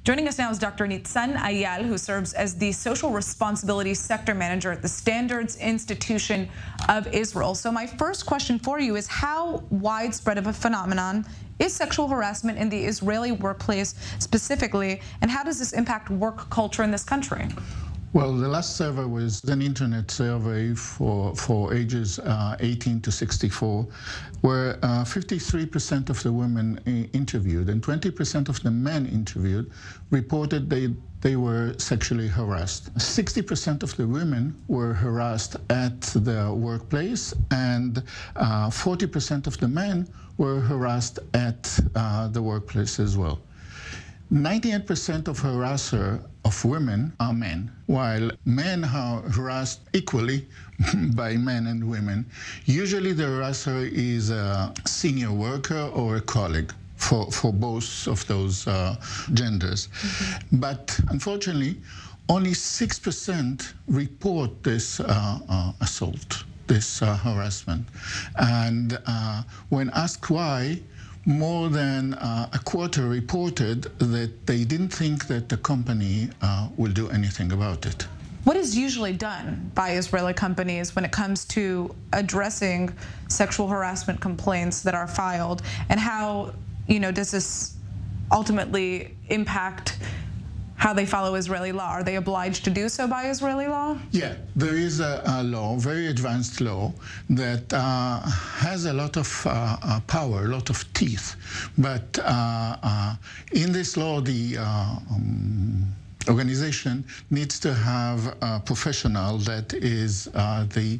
Joining us now is Dr. ניצן, Aiyal, who serves as the Social Responsibility Sector Manager at the Standards Institution of Israel. So my first question for you is, how widespread of a phenomenon is sexual harassment in the Israeli workplace specifically, and how does this impact work culture in this country? Well, the last survey was an internet survey for ages 18 to 64, where 53% of the women interviewed and 20% of the men interviewed reported they were sexually harassed. 60% of the women were harassed at the workplace, and 40% of the men were harassed at the workplace as well. 98% of harassers of women are men, while men are harassed equally by men and women. Usually the harasser is a senior worker or a colleague for both of those genders. Mm-hmm. But unfortunately, only 6% report this assault, this harassment. And when asked why, more than a quarter reported that they didn't think that the company will do anything about it. What is usually done by Israeli companies when it comes to addressing sexual harassment complaints that are filed, and how, does this ultimately impact how they follow Israeli law? Are they obliged to do so by Israeli law? Yeah, there is a law, very advanced law, that has a lot of power, a lot of teeth. But in this law, the organization needs to have a professional that is the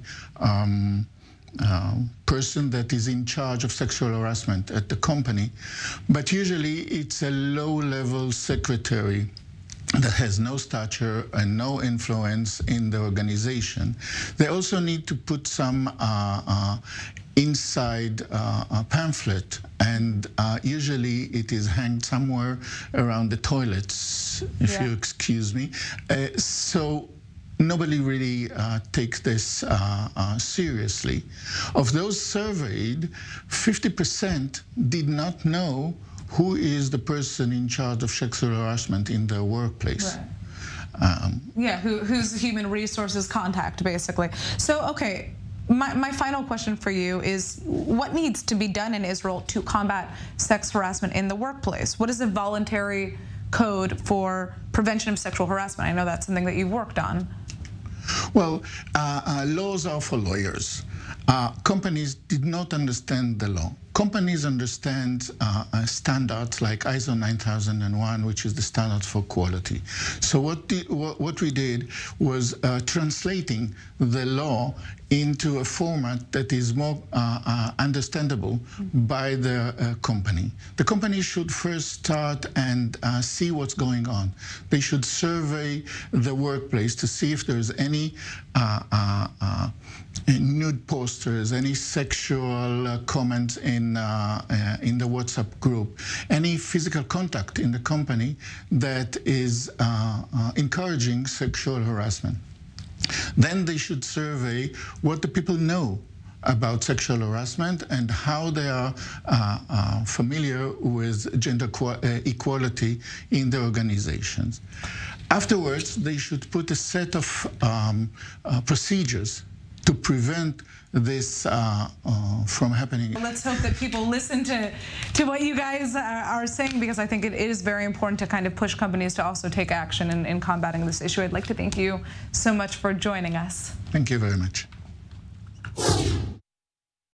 person that is in charge of sexual harassment at the company. But usually it's a low-level secretary that has no stature and no influence in the organization. They also need to put some inside pamphlet, and usually it is hanged somewhere around the toilets, if you excuse me. So nobody really takes this seriously. Of those surveyed, 50% did not know who is the person in charge of sexual harassment in the workplace. Right. Who's human resources contact, basically. So, okay, my final question for you is, what needs to be done in Israel to combat sex harassment in the workplace? What is a voluntary code for prevention of sexual harassment? I know that's something that you've worked on. Well, laws are for lawyers. Companies did not understand the law. Companies understand standards like ISO 9001, which is the standard for quality. So what we did was translating the law into a format that is more understandable by the company. The company should first start and see what's going on. They should survey the workplace to see if there's any nude posters, any sexual comments in the WhatsApp group, any physical contact in the company that is encouraging sexual harassment. Then they should survey what the people know about sexual harassment and how they are familiar with gender equality in the organizations. Afterwards, they should put a set of procedures to prevent this from happening. Let's hope that people listen to what you guys are saying, because I think it is very important to kind of push companies to also take action in combating this issue. I'd like to thank you so much for joining us. Thank you very much.